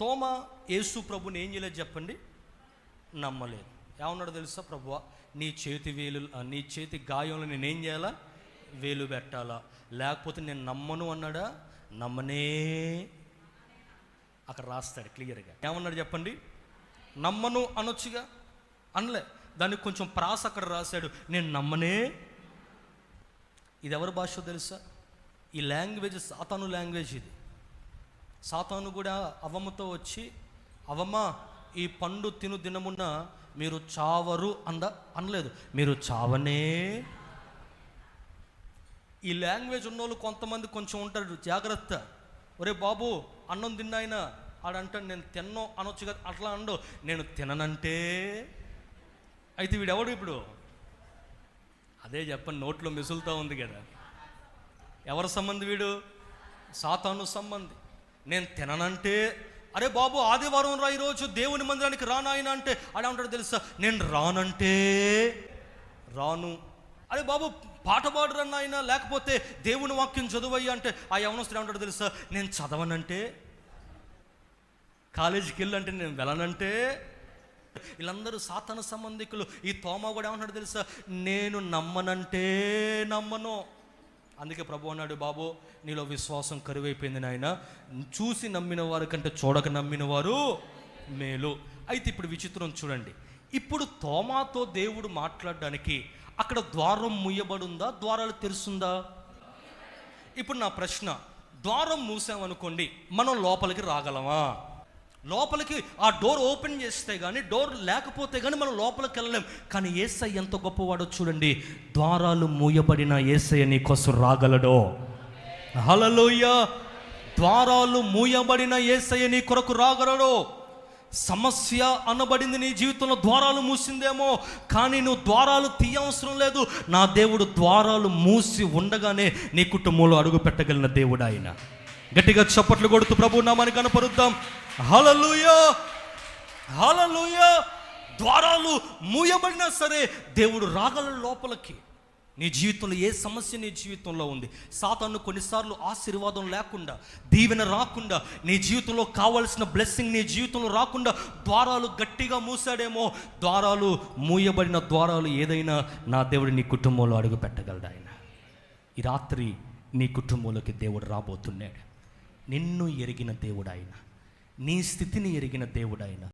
తోమ యేసు ప్రభుని ఏం చేయలేదు చెప్పండి? నమ్మలేదు. ఏమన్నాడు తెలుసా? ప్రభువా, నీ చేతి గాయంలో నేనేం చేయాలా? వేలు పెట్టాలా, లేకపోతే నేను నమ్మను అన్నాడా? నమ్మనే. అక్కడ రాస్తాడు క్లియర్గా. ఏమన్నాడు చెప్పండి? నమ్మను అనొచ్చుగా, అనలే. దానికి కొంచెం ప్రాస అక్కడ రాశాడు, నేను నమ్మనే. ఇది ఎవరి భాష తెలుసా? ఈ లాంగ్వేజ్ సాతాను లాంగ్వేజ్. ఇది సాతాను కూడా అవ్వమ్మతో వచ్చి, అవ్వమ్మ ఈ పండు తిను దినమున్న మీరు చావరు అనలేదు, మీరు చావనే. ఈ లాంగ్వేజ్ ఉన్నోళ్ళు కొంతమంది కొంచెం ఉంటారు, జాగ్రత్త. ఒరే బాబు అన్నం తిన్నాయన ఆడంటాడు నేను తిన్నో అనొచ్చు కదా, అట్లా అండు నేను తిననంటే. అయితే వీడెవడు ఇప్పుడు? అదే చెప్పండి, నోట్లో మెసులుతూ ఉంది కదా. ఎవరి సంబంధి వీడు? సాతాను సంబంధి. నేను తిననంటే, అరే బాబు ఆదివారం రా ఈరోజు దేవుని మందిరానికి రానాయన అంటే ఆడ ఉంటాడు తెలుసా, నేను రానంటే రాను. అరే బాబు పాట పాడరన్న ఆయన, లేకపోతే దేవుని వాక్యం చదువయ్యా అంటే ఆ యవనస్తుడు ఏమంటాడు తెలుసా, నేను చదవనంటే. కాలేజీకి వెళ్ళంటే నేను వెళ్ళనంటే. వీళ్ళందరూ సాతాను సంబంధికులు. ఈ తోమ కూడా ఏమంటాడు తెలుసా, నేను నమ్మనంటే నమ్మను. అందుకే ప్రభు అన్నాడు, బాబు నీలో విశ్వాసం కరువైపోయింది నాయన, చూసి నమ్మిన వారి కంటే చూడక నమ్మిన వారు మేలు. అయితే ఇప్పుడు విచిత్రం చూడండి. ఇప్పుడు తోమాతో దేవుడు మాట్లాడడానికి అక్కడ ద్వారం మూయబడుందా, ద్వారాలు తెరుస్తుందా? ఇప్పుడు నా ప్రశ్న, ద్వారం మూసామనుకోండి, మనం లోపలికి రాగలమా? లోపలికి ఆ డోర్ ఓపెన్ చేస్తే కానీ, డోర్ లేకపోతే కానీ మనం లోపలికి వెళ్ళలేం. కానీ యేసయ్య ఎంత గొప్పవాడో చూడండి. ద్వారాలు మూయబడిన యేసయ్య నీ కోసం రాగలడో. హల్లెలూయా. ద్వారాలు మూయబడిన యేసయ్య నీ కొరకు రాగలడో. సమస్య అనబడింది నీ జీవితంలో, ద్వారాలు మూసిందేమో, కానీ నువ్వు ద్వారాలు తీయవసరం లేదు. నా దేవుడు ద్వారాలు మూసి ఉండగానే నీ కుటుంబంలో అడుగు పెట్టగలిగిన దేవుడు ఆయన. గట్టిగా చప్పట్లు కొడుతూ ప్రభు నామాన్ని కనపరుద్దాం. హల్లెలూయా, హల్లెలూయా. ద్వారాలు మూయబడినా సరే దేవుడు రాగలడు లోపలికి. నీ జీవితంలో ఏ సమస్య నీ జీవితంలో ఉంది, సాతాను కొన్నిసార్లు ఆశీర్వాదం లేకుండా, దీవెన రాకుండా, నీ జీవితంలో కావాల్సిన బ్లెస్సింగ్ నీ జీవితంలో రాకుండా ద్వారాలు గట్టిగా మూసాడేమో. ద్వారాలు మూయబడిన ద్వారాలు ఏదైనా నా దేవుడు నీ కుటుంబంలో అడుగు పెట్టగలడు ఆయన. ఈ రాత్రి నీ కుటుంబంలోకి దేవుడు రాబోతున్నాడు. నిన్ను ఎరిగిన దేవుడు ఆయన, నీ స్థితిని ఎరిగిన దేవుడు ఆయన.